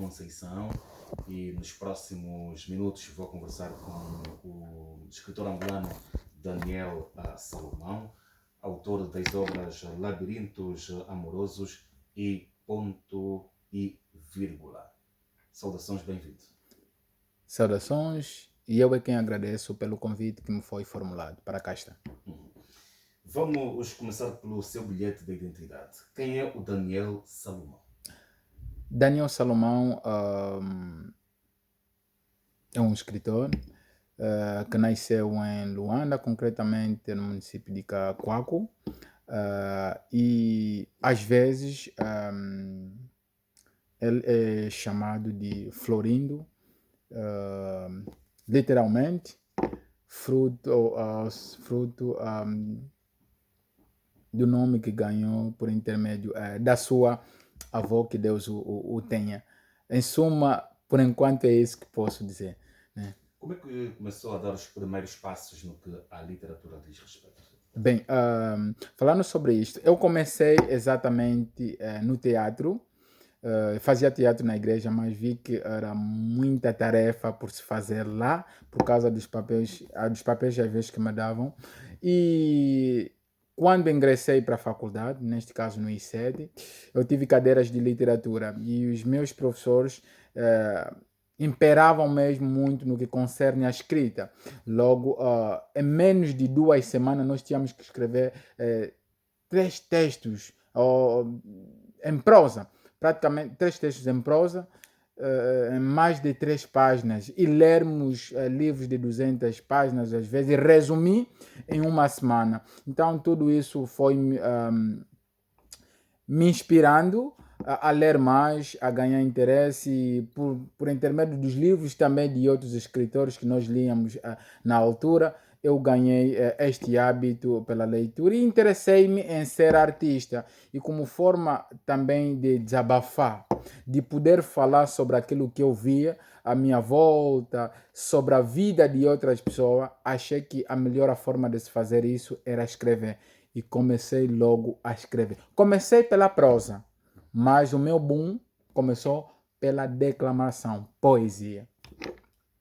Conceição e nos próximos minutos vou conversar com o escritor angolano Daniel Salomão, autor das obras Labirintos Amorosos e Ponto e Vírgula. Saudações, bem-vindo. Saudações, e eu é quem agradeço pelo convite que me foi formulado para cá estar. Vamos começar pelo seu bilhete de identidade. Quem é o Daniel Salomão? Daniel Salomão é um escritor que nasceu em Luanda, concretamente no município de Kakwaku, e às vezes ele é chamado de Florindo, literalmente, fruto do nome que ganhou por intermédio da sua avó, que Deus o tenha. Em suma, por enquanto é isso que posso dizer, né? Como é que começou a dar os primeiros passos no que a literatura diz respeito? Bem, falando sobre isto, eu comecei exatamente no teatro. Fazia teatro na igreja, mas vi que era muita tarefa por se fazer lá, por causa dos papéis às vezes que me davam. E quando ingressei para a faculdade, neste caso no ICED, eu tive cadeiras de literatura e os meus professores imperavam mesmo muito no que concerne à escrita. Logo, em menos de 2 semanas, nós tínhamos que escrever 3 textos em prosa. Praticamente 3 textos em prosa, em mais de 3 páginas, e lermos livros de 200 páginas às vezes, e resumir em uma semana. Então tudo isso foi me inspirando a ler mais, a ganhar interesse, e por intermédio dos livros também de outros escritores que nós líamos na altura, eu ganhei este hábito pela leitura e interessei-me em ser artista, e como forma também de desabafar, de poder falar sobre aquilo que eu via à minha volta, sobre a vida de outras pessoas, achei que a melhor forma de se fazer isso era escrever, e comecei logo a escrever. Comecei pela prosa, mas o meu boom começou pela declamação, poesia.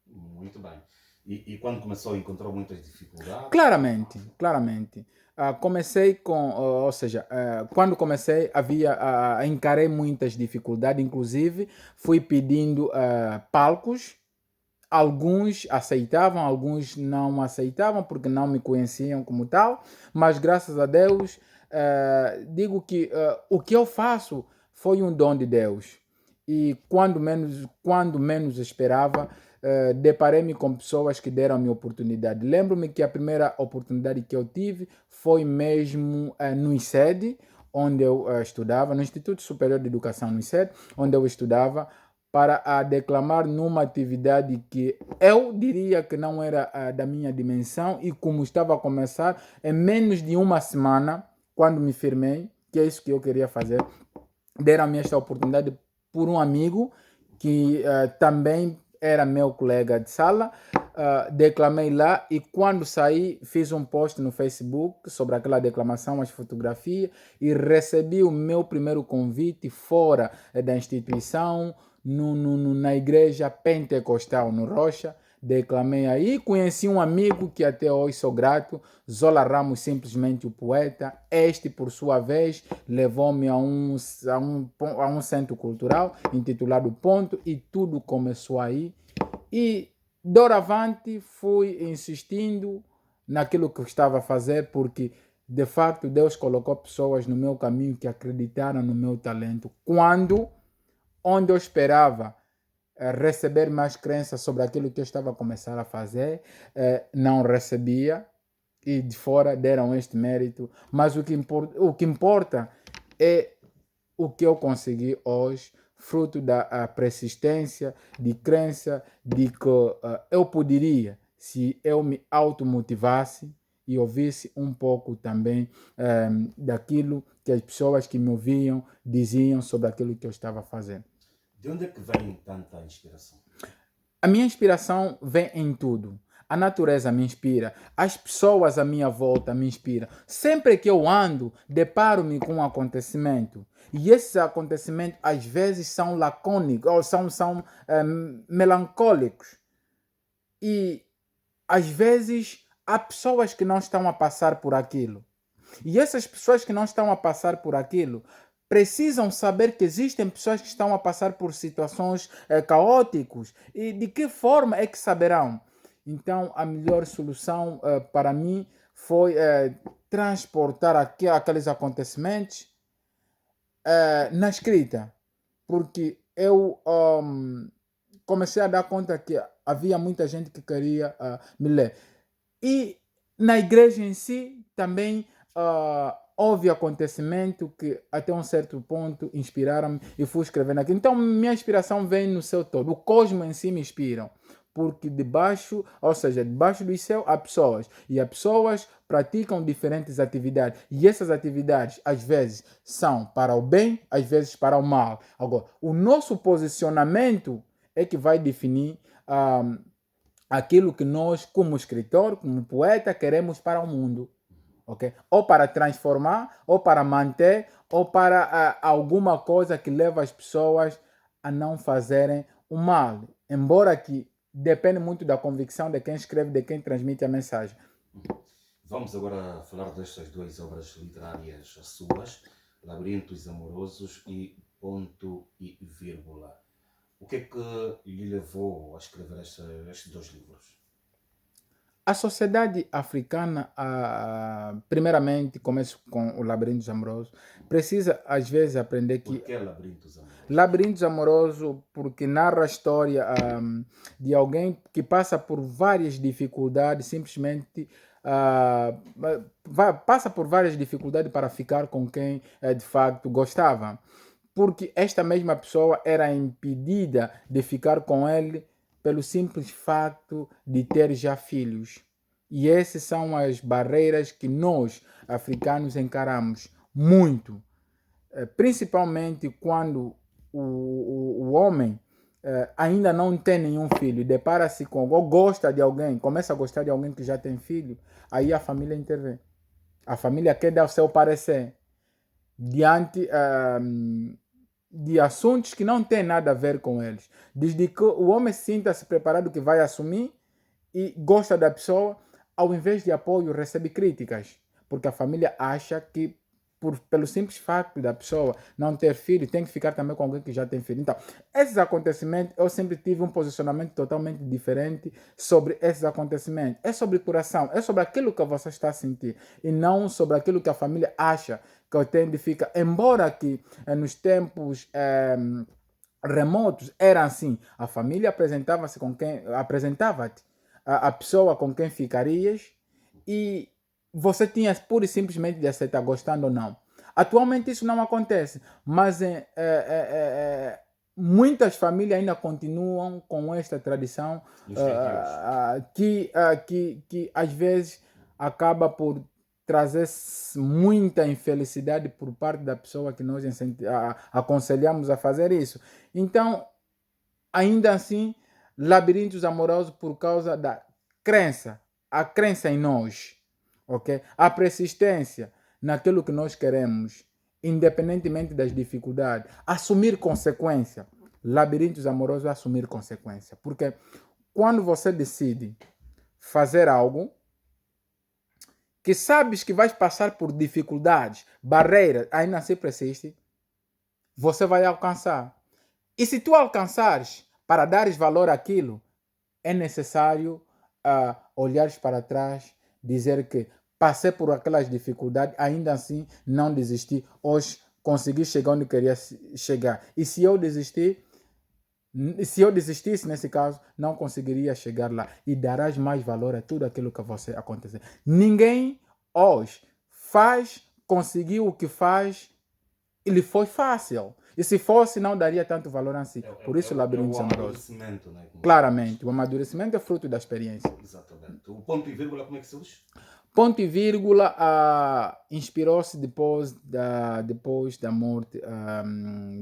Muito bem. E quando começou, encontrou muitas dificuldades? Claramente. Comecei com, ou seja, quando comecei encarei muitas dificuldades, inclusive fui pedindo palcos. Alguns aceitavam, alguns não aceitavam porque não me conheciam como tal, mas graças a Deus digo que o que eu faço foi um dom de Deus. E quando menos esperava, deparei-me com pessoas que deram-me oportunidade. Lembro-me que a primeira oportunidade que eu tive foi mesmo no ICED, onde eu estudava, no Instituto Superior de Educação, no ICED, onde eu estudava, para declamar numa atividade que eu diria que não era da minha dimensão, e como estava a começar, em menos de uma semana, quando me firmei, que é isso que eu queria fazer, deram-me esta oportunidade por um amigo que também era meu colega de sala. Declamei lá, e quando saí fiz um post no Facebook sobre aquela declamação, as fotografias, e recebi o meu primeiro convite fora da instituição, na igreja pentecostal no Rocha. Declamei aí, conheci um amigo que até hoje sou grato, Zola Ramos, simplesmente o poeta. Este, por sua vez, levou-me a um centro cultural intitulado Ponto, e tudo começou aí. E doravante fui insistindo naquilo que eu estava a fazer, porque de fato Deus colocou pessoas no meu caminho que acreditaram no meu talento, onde eu esperava receber mais crença sobre aquilo que eu estava a começar a fazer, não recebia, e de fora deram este mérito. Mas o que importa é o que eu consegui hoje, fruto da persistência, de crença, de que eu poderia, se eu me automotivasse e ouvisse um pouco também daquilo que as pessoas que me ouviam diziam sobre aquilo que eu estava fazendo. De onde é que vem tanta inspiração? A minha inspiração vem em tudo. a natureza me inspira, as pessoas à minha volta me inspiram. Sempre que eu ando, deparo-me com um acontecimento. E esses acontecimentos às vezes são lacônicos, ou são melancólicos. E às vezes há pessoas que não estão a passar por aquilo. E essas pessoas que não estão a passar por aquilo precisam saber que existem pessoas que estão a passar por situações caóticas. E de que forma é que saberão? Então, a melhor solução para mim foi transportar aqueles acontecimentos na escrita. Porque eu comecei a dar conta que havia muita gente que queria me ler. E na igreja em si também houve acontecimento que até um certo ponto inspiraram-me e fui escrevendo aqui. Então minha inspiração vem no seu todo. O cosmos em si me inspiram. Porque debaixo do céu há pessoas. E as pessoas praticam diferentes atividades. E essas atividades, às vezes, são para o bem, às vezes para o mal. Agora, o nosso posicionamento é que vai definir aquilo que nós, como escritor, como poeta, queremos para o mundo. Okay? Ou para transformar, ou para manter, ou para alguma coisa que leva as pessoas a não fazerem o mal. Embora que depende muito da convicção de quem escreve, de quem transmite a mensagem. Vamos agora falar destas duas obras literárias suas, Labirintos Amorosos e Ponto e Vírgula. O que é que lhe levou a escrever estes dois livros? A sociedade africana, primeiramente, começo com o Labirintos Amorosos, precisa às vezes aprender que Por que Labirintos Amorosos? Labirintos Amorosos, porque narra a história de alguém que passa por várias dificuldades, simplesmente passa por várias dificuldades para ficar com quem de facto gostava. Porque esta mesma pessoa era impedida de ficar com ele pelo simples facto de ter já filhos. E essas são as barreiras que nós, africanos, encaramos muito. Principalmente quando o homem ainda não tem nenhum filho, depara-se com, ou gosta de alguém, começa a gostar de alguém que já tem filho, aí a família intervém. A família quer dar o seu parecer diante de assuntos que não têm nada a ver com eles. Desde que o homem sinta-se preparado que vai assumir e gosta da pessoa, ao invés de apoio, recebe críticas. Porque a família acha que pelo simples facto da pessoa não ter filho, tem que ficar também com alguém que já tem filho. Então, esses acontecimentos, eu sempre tive um posicionamento totalmente diferente sobre esses acontecimentos. É sobre coração, é sobre aquilo que você está a sentir e não sobre aquilo que a família acha que eu tenho de ficar. Embora que nos tempos remotos era assim, a família apresentava-te a pessoa com quem ficarias e você tinha pura e simplesmente de aceitar, gostando ou não. Atualmente isso não acontece, mas muitas famílias ainda continuam com esta tradição que às vezes acaba por trazer muita infelicidade por parte da pessoa que nós aconselhamos a fazer isso. Então, ainda assim, labirintos amorosos por causa da crença, a crença em nós. Okay? A persistência naquilo que nós queremos, independentemente das dificuldades. Assumir consequência. Labirintos amorosos é assumir consequência. Porque quando você decide fazer algo que sabes que vais passar por dificuldades, barreiras, ainda assim persiste, você vai alcançar. E se tu alcançares, para dares valor àquilo, é necessário olhares para trás, dizer que passei por aquelas dificuldades, ainda assim não desisti, hoje consegui chegar onde queria chegar. E se eu desistisse nesse caso, não conseguiria chegar lá. E darás mais valor a tudo aquilo que você acontecer. Ninguém hoje conseguiu o que faz, ele foi fácil. E se fosse, não daria tanto valor assim. Por isso, labirintos amorosos. Né? Claramente, o amadurecimento é fruto da experiência. Exatamente. O ponto e vírgula, como é que se usa? Ponto e vírgula inspirou-se depois da morte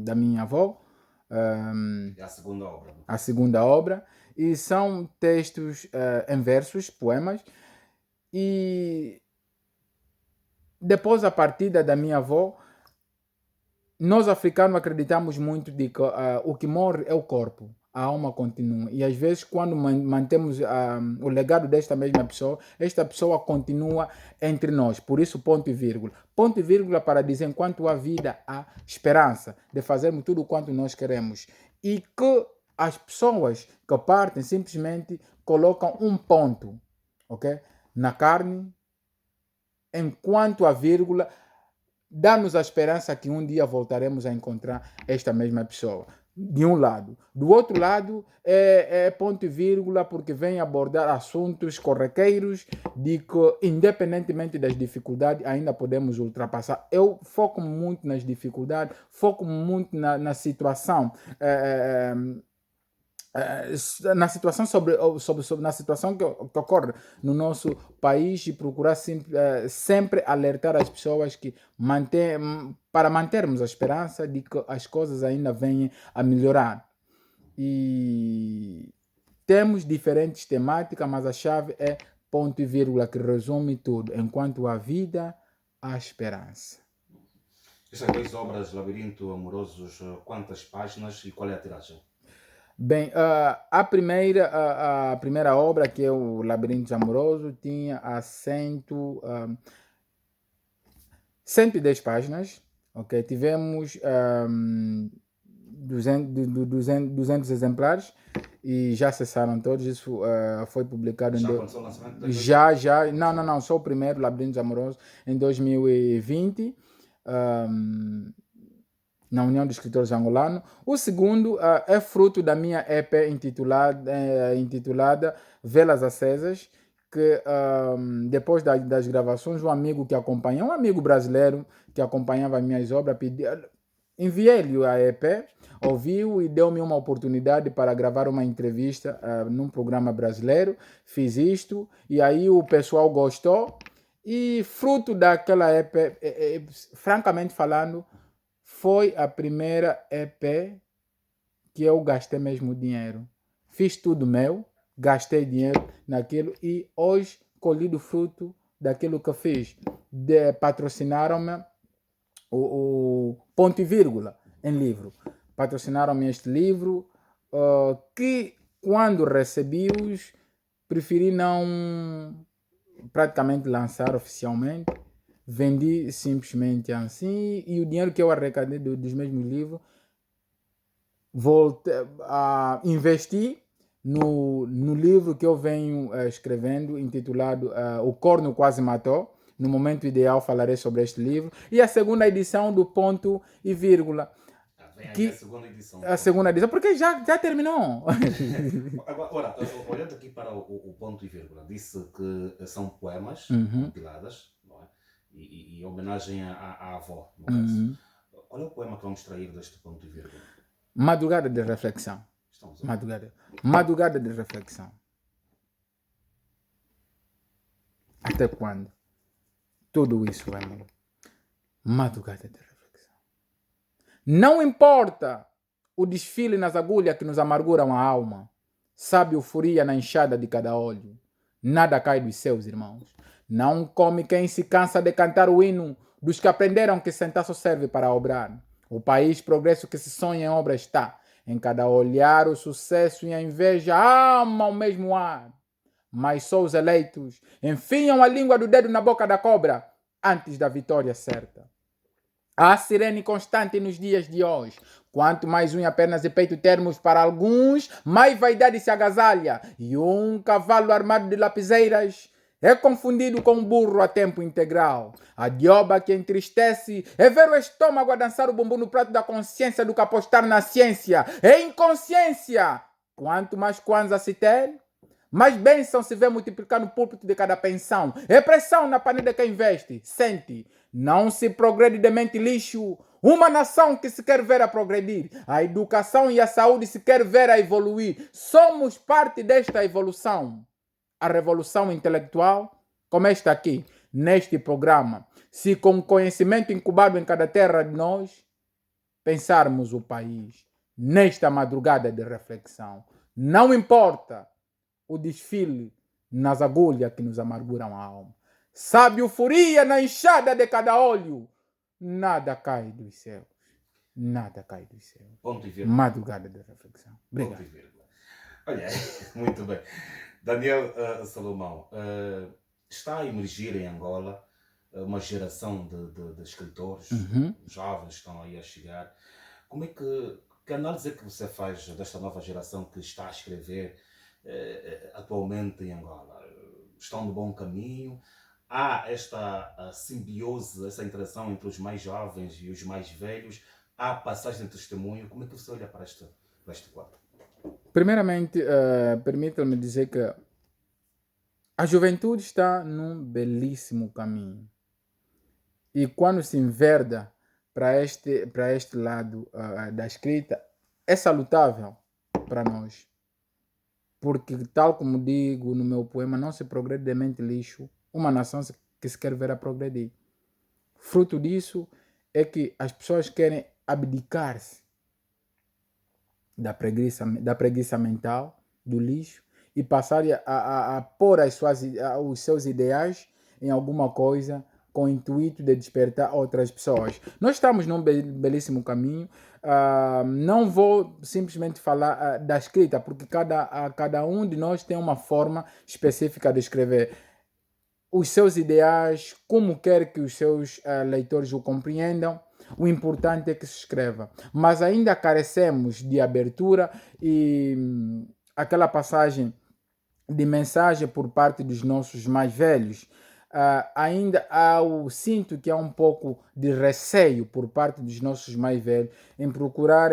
da minha avó. É a segunda obra. a segunda obra, e são textos em versos, poemas, e depois a partida da minha avó, nós africanos acreditamos muito de que o que morre é o corpo, a alma continua. E às vezes, quando mantemos o legado desta mesma pessoa, esta pessoa continua entre nós. Por isso, ponto e vírgula. Ponto e vírgula para dizer, enquanto há vida, há esperança de fazermos tudo quanto nós queremos. E que as pessoas que partem simplesmente colocam um ponto, ok? Na carne, enquanto a vírgula dá-nos a esperança que um dia voltaremos a encontrar esta mesma pessoa. De um lado. Do outro lado, é ponto e vírgula, porque vem abordar assuntos corriqueiros de que, independentemente das dificuldades, ainda podemos ultrapassar. Eu foco muito nas dificuldades, foco muito na situação. Na situação na situação que ocorre no nosso país, e procurar sempre alertar as pessoas que para mantermos a esperança de que as coisas ainda venham a melhorar. E temos diferentes temáticas, mas a chave é ponto e vírgula, que resume tudo. Enquanto há vida, há esperança. Essas duas obras, Labirinto Amorosos, quantas páginas e qual é a tiragem? Bem, a primeira obra, que é o Labirinto Amoroso, tinha 110 páginas, ok? Tivemos 200 exemplares e já cessaram todos. Isso foi publicado Já aconteceu o lançamento? Não, só o primeiro, Labirinto Amoroso, em 2020. Na União dos Escritores Angolanos. O segundo é fruto da minha EP intitulada Velas Acesas, que depois das gravações, um amigo brasileiro que acompanhava as minhas obras, enviei-lhe a EP, ouviu e deu-me uma oportunidade para gravar uma entrevista num programa brasileiro. Fiz isto e aí o pessoal gostou, e fruto daquela EP, francamente falando, foi a primeira EP que eu gastei mesmo dinheiro. Fiz tudo meu, gastei dinheiro naquilo e hoje colhi do fruto daquilo que fiz. Patrocinaram-me o ponto e vírgula em livro. Patrocinaram-me este livro que, quando recebi-os, preferi não praticamente lançar oficialmente. Vendi simplesmente assim, e o dinheiro que eu arrecadei dos mesmos livros voltei a investir no livro que eu venho escrevendo, intitulado O Corno Quase Matou. No momento ideal falarei sobre este livro. E a segunda edição do Ponto e Vírgula. Vem aí a segunda edição. A segunda edição, porque já terminou. Agora, olhando aqui para o Ponto e Vírgula, disse que são poemas compiladas, não é? E homenagem à avó, no caso. Qual é o poema que vamos extrair deste Ponto e Vírgula? Madrugada de reflexão. Madrugada de reflexão. Até quando tudo isso vai morrer? Madrugada de reflexão. Não importa o desfile nas agulhas que nos amarguram a alma. Sabe euforia na enxada de cada olho. Nada cai dos seus irmãos. Não come quem se cansa de cantar o hino dos que aprenderam que sentar só serve para obrar. O país progresso que se sonha em obra está. Em cada olhar o sucesso e a inveja amam o mesmo ar. Mas só os eleitos enfiam a língua do dedo na boca da cobra antes da vitória certa. Há sirene constante nos dias de hoje. Quanto mais unha, pernas e peito termos para alguns, mais vaidade se agasalha. E um cavalo armado de lapiseiras é confundido com um burro a tempo integral. A dioba que entristece é ver o estômago a dançar o bumbum no prato da consciência do que apostar na ciência. É inconsciência. Quanto mais kwanza se ter, mais bênção se vê multiplicar no púlpito de cada pensão. É pressão na panela de quem investe. Sente, não se progrede de mente lixo. Uma nação que se quer ver a progredir. A educação e a saúde se quer ver a evoluir. Somos parte desta evolução. A revolução intelectual, como esta aqui, neste programa, se com conhecimento incubado em cada terra de nós, pensarmos o país nesta madrugada de reflexão. Não importa o desfile nas agulhas que nos amarguram a alma. Sabe euforia na enxada de cada olho. Nada cai dos céus. Nada cai dos céus. Ponto e vírgula. Madrugada de reflexão. Ponto Obrigado. e vírgula. Olha, muito bem. Daniel Salomão, está a emergir em Angola uma geração de escritores, jovens estão aí a chegar. Como é que análise é que você faz desta nova geração que está a escrever atualmente em Angola? Estão no bom caminho? Há esta simbiose, essa interação entre os mais jovens e os mais velhos? Há passagem de testemunho? Como é que você olha para este quadro? Primeiramente, permita-me dizer que a juventude está num belíssimo caminho. E quando se enverda para este lado da escrita, é salutável para nós. Porque, tal como digo no meu poema, não se progrede de mente lixo uma nação que se quer ver a progredir. Fruto disso é que as pessoas querem abdicar-se da preguiça mental, do lixo, e passarem a pôr os seus ideais em alguma coisa com o intuito de despertar outras pessoas. Nós estamos num belíssimo caminho. Não vou simplesmente falar da escrita, porque cada um de nós tem uma forma específica de escrever os seus ideais, como quer que os seus leitores o compreendam. O importante é que se escreva. Mas ainda carecemos de abertura e aquela passagem de mensagem por parte dos nossos mais velhos. Ainda sinto que há um pouco de receio por parte dos nossos mais velhos em procurar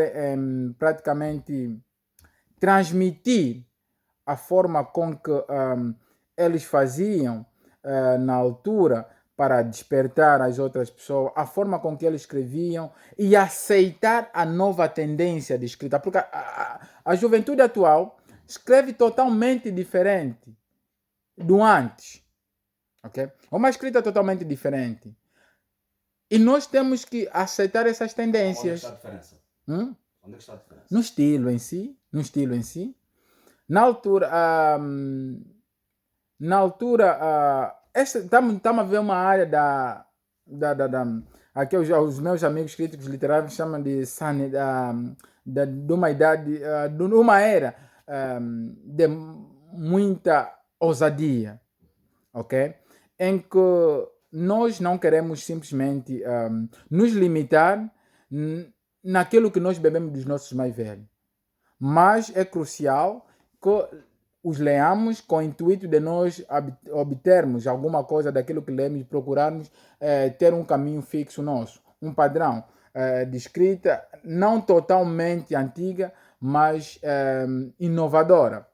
praticamente transmitir a forma com que eles faziam na altura para despertar as outras pessoas, a forma com que eles escreviam e aceitar a nova tendência de escrita. Porque a juventude atual escreve totalmente diferente do antes. Okay? É uma escrita totalmente diferente. E nós temos que aceitar essas tendências. Onde está a diferença? Onde é que está a diferença? No estilo em si. Na altura, estamos a ver uma área aqui os meus amigos críticos literários chamam de uma idade, de uma era de muita ousadia, ok? Em que nós não queremos simplesmente nos limitar naquilo que nós bebemos dos nossos mais velhos, mas é crucial que os leamos com o intuito de nós obtermos alguma coisa daquilo que lemos e procurarmos ter um caminho fixo nosso, um padrão de escrita não totalmente antiga, mas inovadora.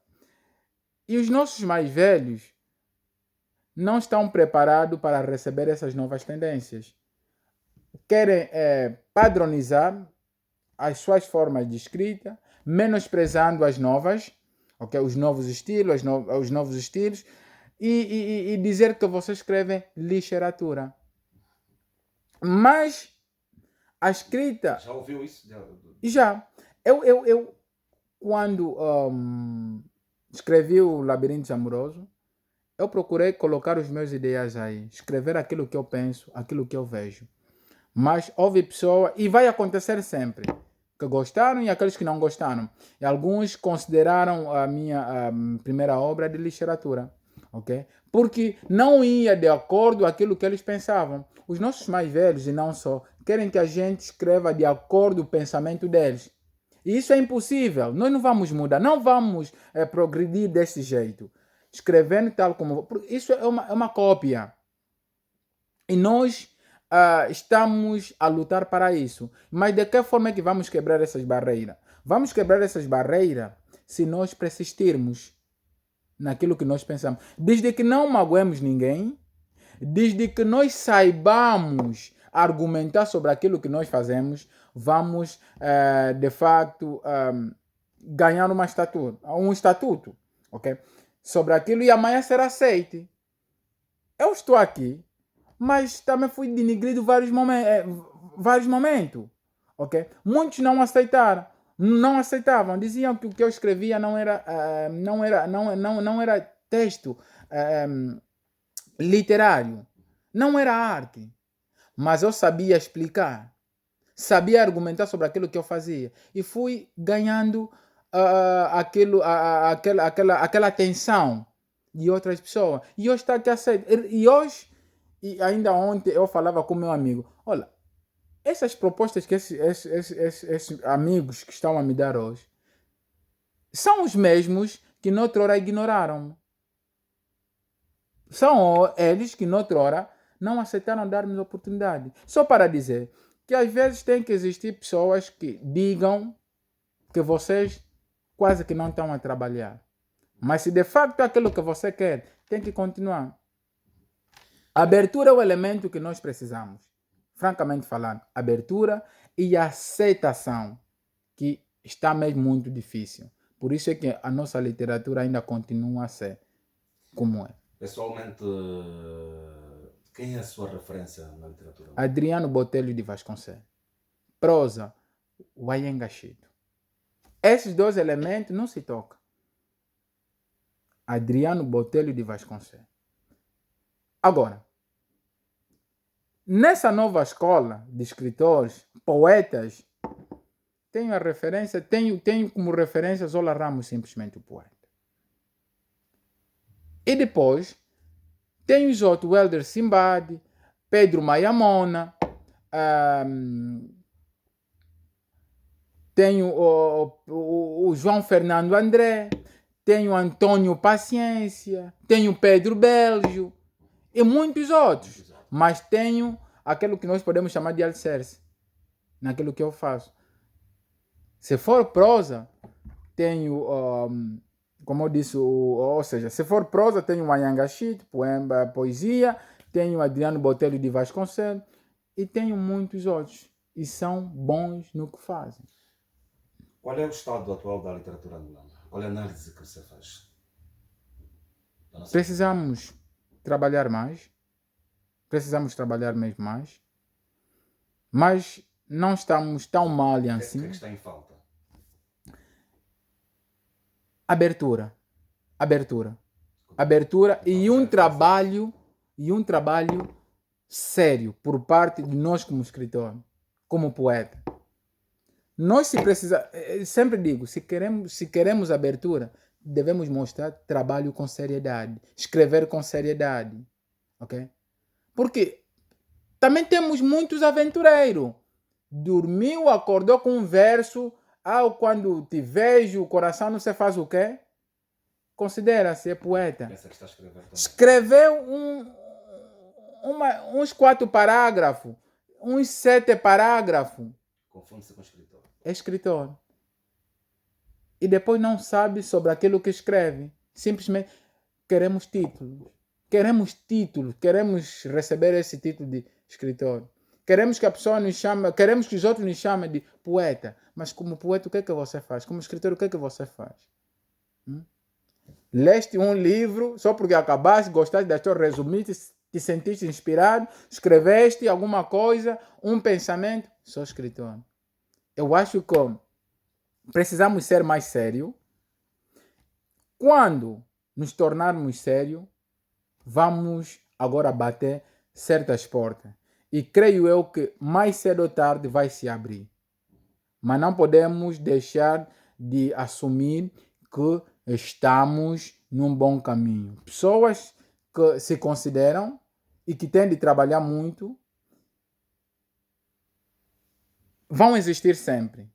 E os nossos mais velhos não estão preparados para receber essas novas tendências. Querem padronizar as suas formas de escrita, menosprezando as novas, okay? Os novos estilos, os novos estilos, e dizer que você escreve literatura. Mas a escrita... Já ouviu isso? Já. Eu quando escrevi o Labirinto Amoroso, eu procurei colocar os meus ideais aí, escrever aquilo que eu penso, aquilo que eu vejo. Mas houve pessoas, e vai acontecer sempre, que gostaram e aqueles que não gostaram. E alguns consideraram a minha primeira obra de literatura, ok? Porque não ia de acordo com aquilo que eles pensavam. Os nossos mais velhos, e não só, querem que a gente escreva de acordo com o pensamento deles. E isso é impossível. Nós não vamos mudar, não vamos progredir desse jeito. Escrevendo tal como... Isso é uma cópia. E nós estamos a lutar para isso. Mas de que forma é que vamos quebrar essas barreiras? Vamos quebrar essas barreiras se nós persistirmos naquilo que nós pensamos. Desde que não magoemos ninguém, desde que nós saibamos argumentar sobre aquilo que nós fazemos, vamos, de facto, ganhar um estatuto, ok? Sobre aquilo, e amanhã será aceite. Eu estou aqui, mas também fui denigrido vários momentos, ok? Muitos não aceitaram, Não aceitavam, diziam que o que eu escrevia não era texto literário, não era arte, mas eu sabia explicar, sabia argumentar sobre aquilo que eu fazia e fui ganhando aquela atenção de outras pessoas. E hoje está aqui aceito. E hoje, e ainda ontem eu falava com meu amigo, olha, essas propostas que esses amigos que estão a me dar hoje são os mesmos que noutrora ignoraram. São eles que noutrora não aceitaram dar-me oportunidade. Só para dizer que às vezes tem que existir pessoas que digam que vocês quase que não estão a trabalhar. Mas se de facto é aquilo que você quer, tem que continuar. A abertura é o elemento que nós precisamos. Francamente falando, abertura e aceitação, que está mesmo muito difícil. Por isso é que a nossa literatura ainda continua a ser como é. Pessoalmente, quem é a sua referência na literatura? Adriano Botelho de Vasconcelos. Prosa, Wayenga Chito. Esses dois elementos não se tocam. Adriano Botelho de Vasconcelos. Agora, nessa nova escola de escritores, poetas, tenho a referência, tenho como referência Zola Ramos, simplesmente o poeta. E depois, tenho os outros, Welder Simbad, Pedro Mayamona, tenho o João Fernando André, tenho Antônio Paciência, tenho Pedro Belgio e muitos outros. Mas tenho aquilo que nós podemos chamar de alicerce naquilo que eu faço. Se for prosa, tenho, como eu disse, ou seja, se for prosa, tenho Wayenga Chito, poesia, tenho Adriano Botelho de Vasconcelos e tenho muitos outros. E são bons no que fazem. Qual é o estado atual da literatura angolana? Qual é a análise que você faz? Precisamos trabalhar mais. Precisamos trabalhar mesmo mais. Mas não estamos tão mal assim. O que é que está em falta? Abertura. Abertura e um trabalho sério por parte de nós como escritor, como poeta. Nós sempre digo, se queremos abertura, devemos mostrar trabalho com seriedade, escrever com seriedade, ok? Porque também temos muitos aventureiros. Dormiu, acordou com um verso, quando te vejo, o coração não se faz o quê? Considera-se é poeta. Pensa que está a escrever também. Escreveu uns 4 parágrafos, uns 7 parágrafos. Confunde-se com escritor. É escritor. E depois não sabe sobre aquilo que escreve. Simplesmente queremos títulos. Queremos receber esse título de escritor. Queremos que a pessoa nos chame, queremos que os outros nos chamem de poeta. Mas como poeta, o que é que você faz? Como escritor, o que é que você faz? Leste um livro, só porque acabaste, gostaste da história, resumiste, te sentiste inspirado, escreveste alguma coisa, um pensamento, sou escritor. Eu acho que precisamos ser mais sérios. Quando nos tornarmos sérios, vamos agora bater certas portas. E creio eu que mais cedo ou tarde vai se abrir. Mas não podemos deixar de assumir que estamos num bom caminho. Pessoas que se consideram e que têm de trabalhar muito vão existir sempre.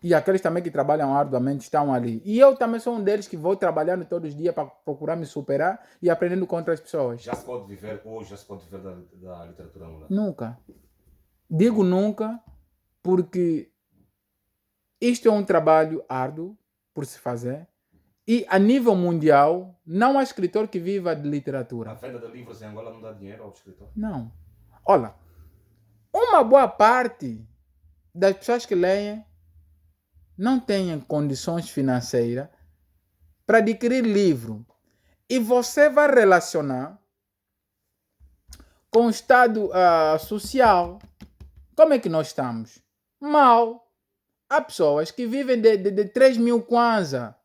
E aqueles também que trabalham arduamente estão ali. E eu também sou um deles que vou trabalhando todos os dias para procurar me superar e aprendendo com outras pessoas. Já se pode viver da literatura angolana? Nunca. Digo nunca porque isto é um trabalho árduo por se fazer. E a nível mundial, não há escritor que viva de literatura. A venda de livros em Angola não dá dinheiro ao escritor? Não. Olha, uma boa parte das pessoas que leem não têm condições financeiras para adquirir livro. E você vai relacionar com o estado social. Como é que nós estamos? Mal. Há pessoas que vivem de 3 mil kwanza.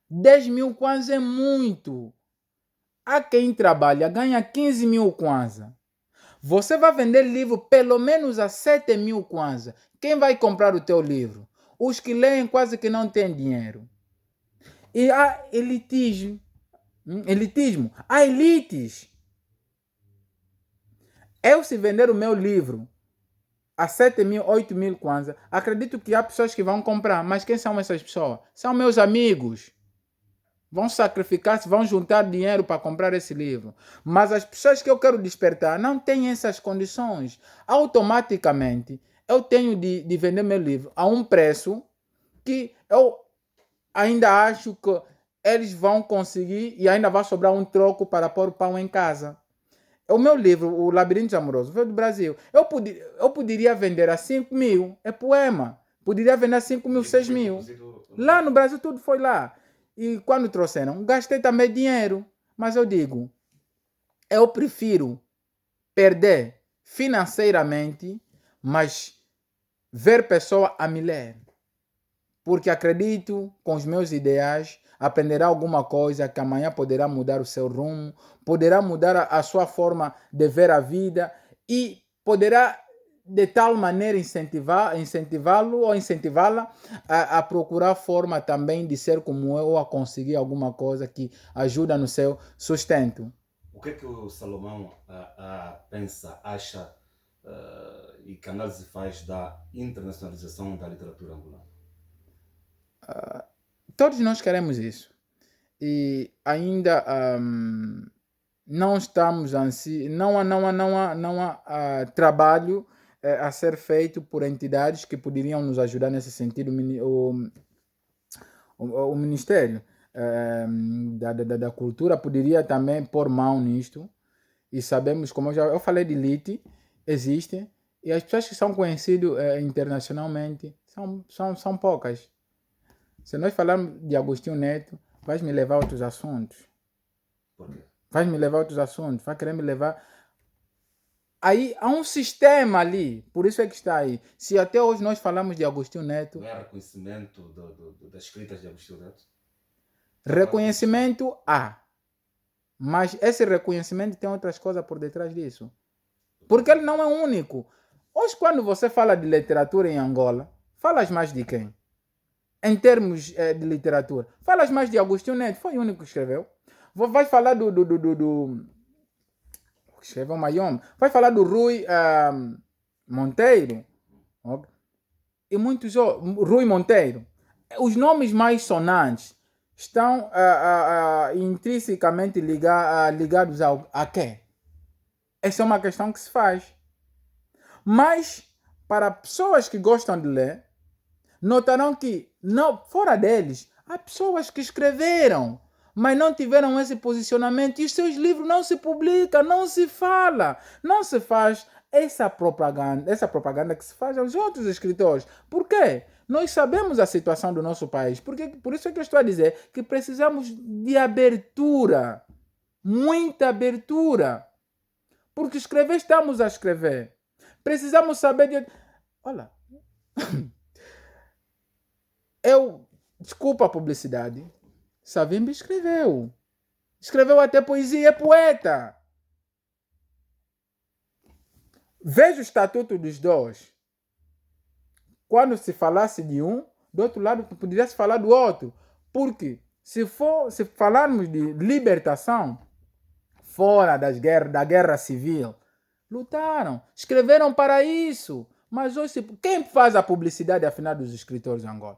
10 mil kwanza é muito. Há quem trabalha, ganha 15 mil kwanza. Você vai vender livro pelo menos a 7 mil kwanza. Quem vai comprar o teu livro? Os que leem quase que não têm dinheiro. E há elitismo. Elitismo. Há elites. Eu, se vender o meu livro a 7 mil, 8 mil kwanza, acredito que há pessoas que vão comprar. Mas quem são essas pessoas? São meus amigos. Vão sacrificar-se, vão juntar dinheiro para comprar esse livro. Mas as pessoas que eu quero despertar não têm essas condições. Automaticamente, eu tenho de vender meu livro a um preço que eu ainda acho que eles vão conseguir e ainda vai sobrar um troco para pôr o pão em casa. O meu livro, O Labirinto Amoroso, veio do Brasil. Eu poderia vender a 5 mil, é poema. Poderia vender a 5 mil, 6 mil. Lá no Brasil tudo foi lá. E quando trouxeram, gastei também dinheiro. Mas eu digo, eu prefiro perder financeiramente, mas ver pessoa a me ler. Porque acredito, com os meus ideais, aprenderá alguma coisa que amanhã poderá mudar o seu rumo, poderá mudar a sua forma de ver a vida e poderá de tal maneira incentivá-lo ou incentivá-la a procurar forma também de ser como eu, ou a conseguir alguma coisa que ajuda no seu sustento. O que é que o Salomão pensa, acha e que análise faz da internacionalização da literatura angolana? Todos nós queremos isso. E ainda não estamos não há trabalho a ser feito por entidades que poderiam nos ajudar nesse sentido. O Ministério da Cultura poderia também pôr mão nisto. E sabemos, como eu falei de elite, existe. E as pessoas que são conhecidas internacionalmente são poucas. Se nós falarmos de Agostinho Neto, vais me levar a outros assuntos. Por quê? Vais me levar a outros assuntos. Vai querer me levar. Aí há um sistema ali. Por isso é que está aí. Se até hoje nós falamos de Agostinho Neto. Não é reconhecimento das escritas de Agostinho Neto? Reconhecimento há. Mas esse reconhecimento tem outras coisas por detrás disso. Porque ele não é único. Hoje, quando você fala de literatura em Angola, falas mais de quem? Em termos de literatura. Falas mais de Agostinho Neto, foi o único que escreveu. Vai falar do escreveu Mayom. Vai falar do Rui Monteiro. E muitos outros. Rui Monteiro. Os nomes mais sonantes estão intrinsecamente ligados a quê? Essa é uma questão que se faz. Mas, para pessoas que gostam de ler, notarão que, não, fora deles, há pessoas que escreveram, mas não tiveram esse posicionamento e os seus livros não se publicam, não se fala, não se faz essa propaganda que se faz aos outros escritores. Por quê? Nós sabemos a situação do nosso país. Por isso é que eu estou a dizer que precisamos de abertura, muita abertura. Porque escrever, estamos a escrever. Precisamos saber de... Olha... Desculpa a publicidade. Savimbi escreveu. Escreveu até poesia, é poeta. Veja o estatuto dos dois. Quando se falasse de um, do outro lado poderia se falar do outro. Porque se falarmos de libertação, fora da guerra civil, lutaram, escreveram para isso. Mas hoje, quem faz a publicidade, afinal, dos escritores de Angola?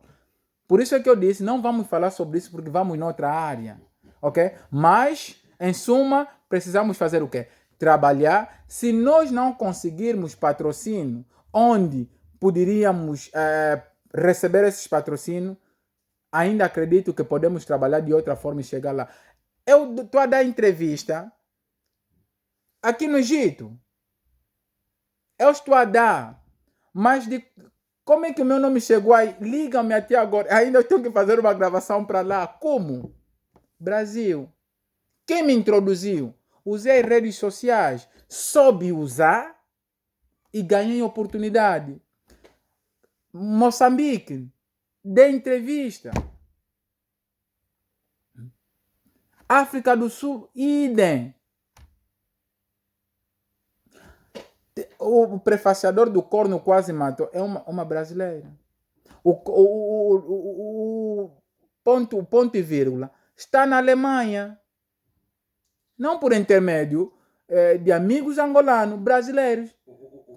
Por isso é que eu disse, não vamos falar sobre isso porque vamos em outra área, ok? Mas, em suma, precisamos fazer o quê? Trabalhar. Se nós não conseguirmos patrocínio, onde poderíamos receber esses patrocínios, ainda acredito que podemos trabalhar de outra forma e chegar lá. Eu estou a dar entrevista aqui no Egito. Eu estou a dar, mas como é que o meu nome chegou aí? Liga-me até agora. Ainda eu tenho que fazer uma gravação para lá. Como? Brasil. Quem me introduziu? Usei redes sociais. Soube usar e ganhei oportunidade. Moçambique, dê entrevista. África do Sul, idem. O prefaciador do Corno Quase Matou é uma brasileira. O ponto e vírgula está na Alemanha. Não por intermédio de amigos angolanos, brasileiros.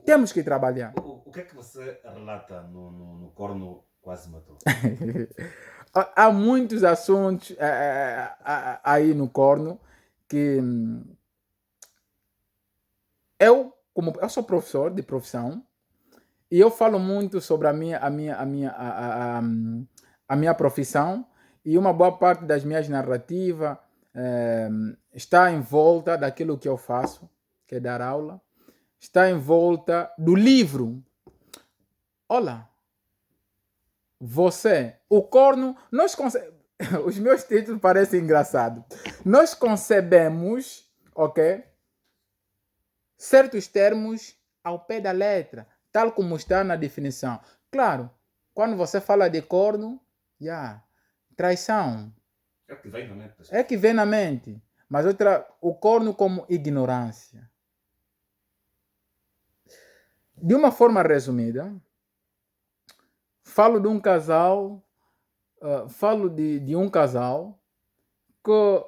Temos que trabalhar. O que é que você relata no Corno Quase Matou? Há muitos assuntos aí no Corno que eu sou professor de profissão e eu falo muito sobre a minha profissão e uma boa parte das minhas narrativas está em volta daquilo que eu faço, que é dar aula, está em volta do livro. Olha, o Corno, os meus títulos parecem engraçados. Nós concebemos, ok, certos termos ao pé da letra, tal como está na definição. Claro, quando você fala de corno, traição. É o que vem na mente. É que vem na mente. Mas o corno como ignorância. De uma forma resumida, falo de um casal, de um casal que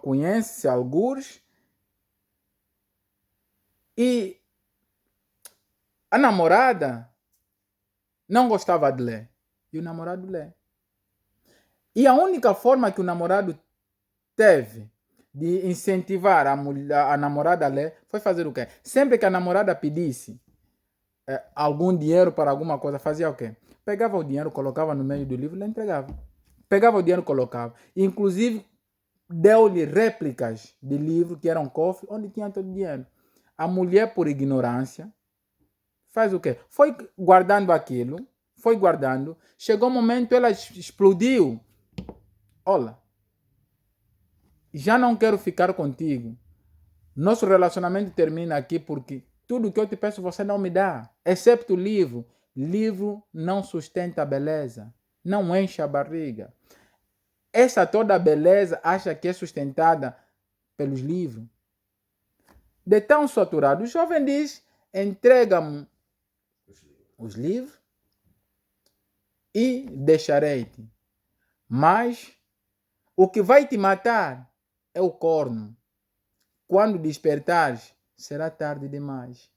conhece-se algures e a namorada não gostava de ler. E o namorado lê. E a única forma que o namorado teve de incentivar a namorada a ler foi fazer o quê? Sempre que a namorada pedisse algum dinheiro para alguma coisa, fazia o quê? Pegava o dinheiro, colocava no meio do livro e lhe entregava. Pegava o dinheiro, colocava. Inclusive, deu-lhe réplicas de livro que eram cofres onde tinha todo o dinheiro. A mulher, por ignorância, faz o quê? Foi guardando aquilo, foi guardando. Chegou um momento, ela explodiu. Olha, já não quero ficar contigo. Nosso relacionamento termina aqui porque tudo que eu te peço você não me dá, excepto o livro. Livro não sustenta a beleza, não enche a barriga. Essa toda beleza acha que é sustentada pelos livros. De tão saturado, o jovem diz, entrega-me os livros e deixarei-te. Mas o que vai te matar é o corno. Quando despertares, será tarde demais.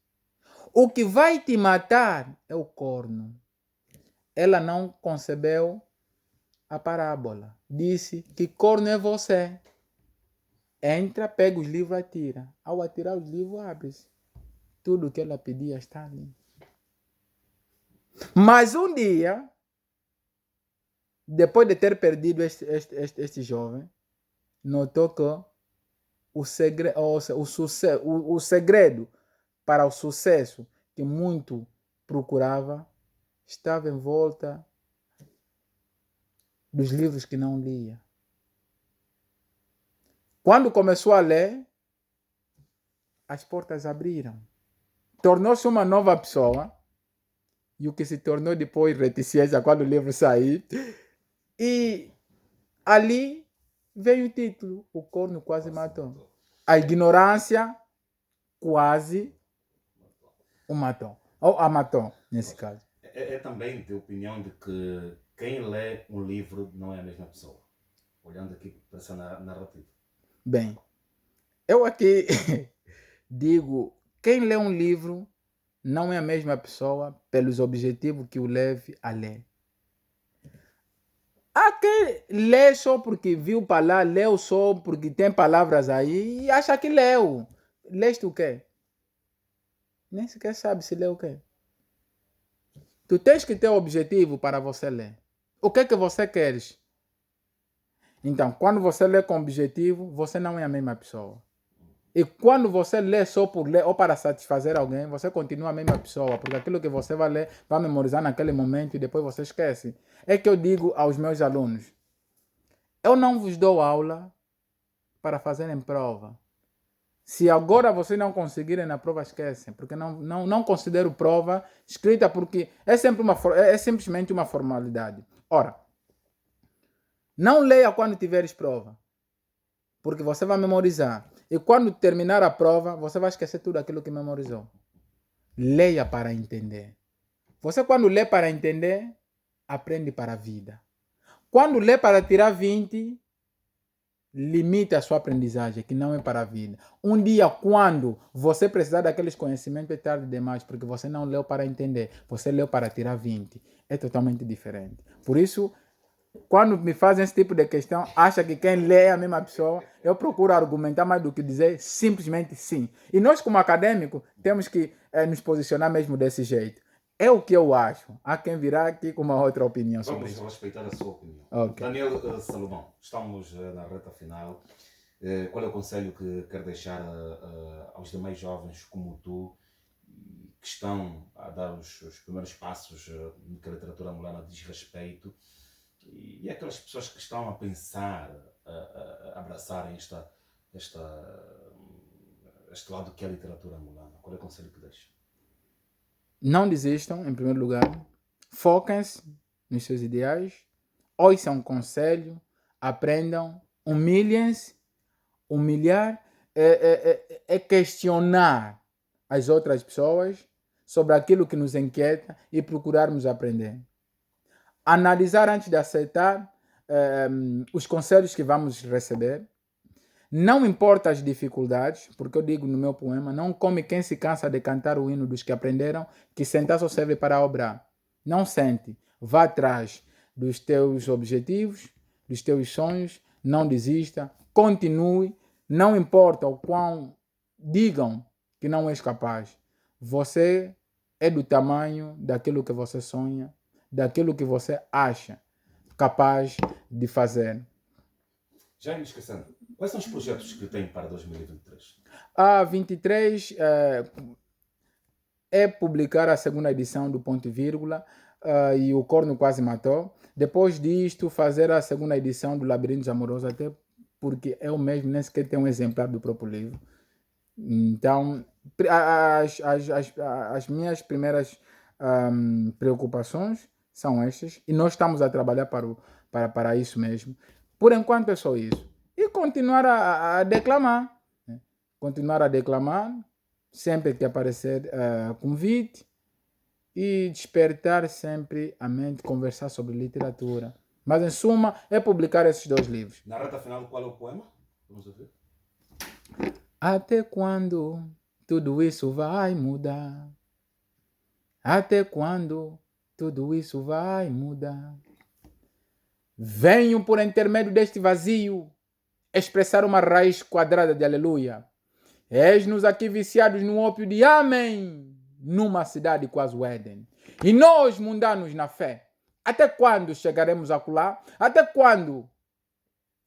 O que vai te matar é o corno. Ela não concebeu a parábola. Disse que corno é você. Entra, pega os livros e atira. Ao atirar os livros, abre-se. Tudo que ela pedia está ali. Mas um dia, depois de ter perdido este jovem, notou que o segredo para o sucesso que muito procurava estava em volta dos livros que não lia. Quando começou a ler, as portas abriram. Tornou-se uma nova pessoa. E o que se tornou depois reticência quando o livro sair. E ali veio o título. O corno quase matou. A ignorância quase o matou. Ou a matou, nesse caso. É também de opinião de que quem lê um livro não é a mesma pessoa. Olhando aqui para essa narrativa. Bem, eu aqui digo, quem lê um livro não é a mesma pessoa pelos objetivos que o leve a ler. Há quem lê só porque viu para lá, leu só porque tem palavras aí e acha que leu. Leste o quê? Nem sequer sabe se leu o quê. Tu tens que ter objetivo para você ler. O que é que você queres? Então, quando você lê com objetivo, você não é a mesma pessoa. E quando você lê só por ler ou para satisfazer alguém, você continua a mesma pessoa, porque aquilo que você vai ler, vai memorizar naquele momento e depois você esquece. É que eu digo aos meus alunos, eu não vos dou aula para fazerem prova. Se agora vocês não conseguirem na prova, esquecem, porque não considero prova escrita, porque é, sempre é simplesmente uma formalidade. Ora, não leia quando tiveres prova, porque você vai memorizar. E quando terminar a prova, você vai esquecer tudo aquilo que memorizou. Leia para entender. Você, quando lê para entender, aprende para a vida. Quando lê para tirar 20, limita a sua aprendizagem, que não é para a vida. Um dia, quando você precisar daqueles conhecimentos, é tarde demais, porque você não leu para entender, você leu para tirar 20. É totalmente diferente. Por isso, quando me fazem esse tipo de questão, acha que quem lê é a mesma pessoa, eu procuro argumentar mais do que dizer simplesmente sim. E nós, como acadêmicos, temos que nos posicionar mesmo desse jeito. É o que eu acho. Há quem virá aqui com uma outra opinião sobre Vamos isso. respeitar a sua opinião. Ok. Daniel Salomão, estamos na reta final. Qual é o conselho que quer deixar aos demais jovens como tu, que estão a dar os primeiros passos no que a literatura angolana diz respeito, e aquelas pessoas que estão a pensar, a abraçarem este lado que é a literatura angolana? Qual é o conselho que deixa? Não desistam, em primeiro lugar. Foquem-se nos seus ideais. Ouçam um conselho. Aprendam. Humilhem-se. Humilhar é questionar as outras pessoas sobre aquilo que nos inquieta e procurarmos aprender. Analisar antes de aceitar os conselhos que vamos receber. Não importa as dificuldades, porque eu digo no meu poema, não come quem se cansa de cantar o hino dos que aprenderam, que sentar só serve para obrar. Não sente, vá atrás dos teus objetivos, dos teus sonhos, não desista, continue, não importa o quão digam que não és capaz. Você é do tamanho daquilo que você sonha, daquilo que você acha capaz de fazer. Já me esquecendo, quais são os projetos que tem para 2023? A 23 é publicar a segunda edição do Ponto e Vírgula e o Corno Quase Matou. Depois disto, fazer a segunda edição do Labirintos Amorosos, até porque eu mesmo nem sequer tenho um exemplar do próprio livro. Então, as minhas primeiras preocupações são estas, e nós estamos a trabalhar para isso mesmo. Por enquanto é só isso. E continuar a declamar. Né? Continuar a declamar, sempre que aparecer convite, e despertar sempre a mente, conversar sobre literatura. Mas, em suma, é publicar esses 2 livros. Na reta final, qual é o poema? Vamos ouvir. Até quando tudo isso vai mudar? Até quando tudo isso vai mudar? Venho por intermédio deste vazio expressar uma raiz quadrada de aleluia. Eis-nos aqui viciados no ópio de amém, numa cidade quase o Éden. E nós, mundanos na fé, até quando chegaremos a colar? Até quando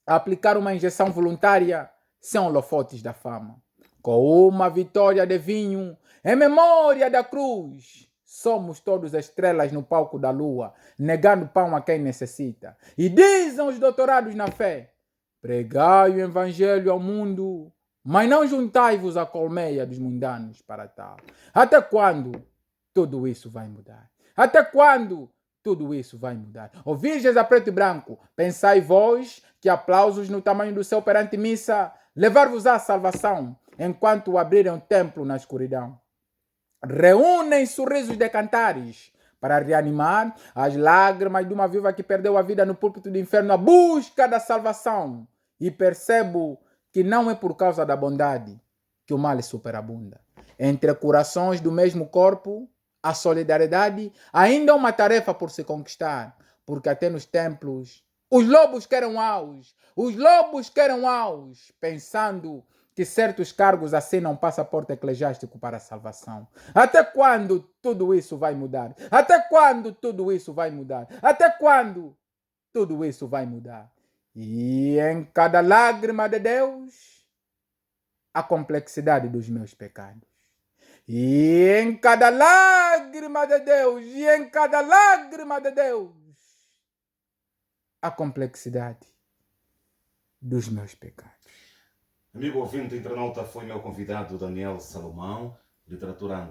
aplicar uma injeção voluntária sem holofotes da fama? Com uma vitória de vinho, em memória da cruz, somos todos estrelas no palco da lua, negando pão a quem necessita. E dizem os doutorados na fé, pregai o evangelho ao mundo, mas não juntai-vos à colmeia dos mundanos para tal. Até quando tudo isso vai mudar? Até quando tudo isso vai mudar? Ó virgens a preto e branco, pensai vós que aplausos no tamanho do céu perante missa levar-vos à salvação, enquanto abrirem o templo na escuridão. Reúnem sorrisos de cantares para reanimar as lágrimas de uma viúva que perdeu a vida no púlpito do inferno à busca da salvação. E percebo que não é por causa da bondade que o mal superabunda. Entre corações do mesmo corpo, a solidariedade ainda é uma tarefa por se conquistar, porque até nos templos os lobos querem aos, pensando que certos cargos assinam passaporte eclesiástico para a salvação. Até quando tudo isso vai mudar? Até quando tudo isso vai mudar? Até quando tudo isso vai mudar? E em cada lágrima de Deus, a complexidade dos meus pecados. E em cada lágrima de Deus, a complexidade dos meus pecados. Amigo ouvinte internauta, foi meu convidado Daniel Salomão, literatura anglo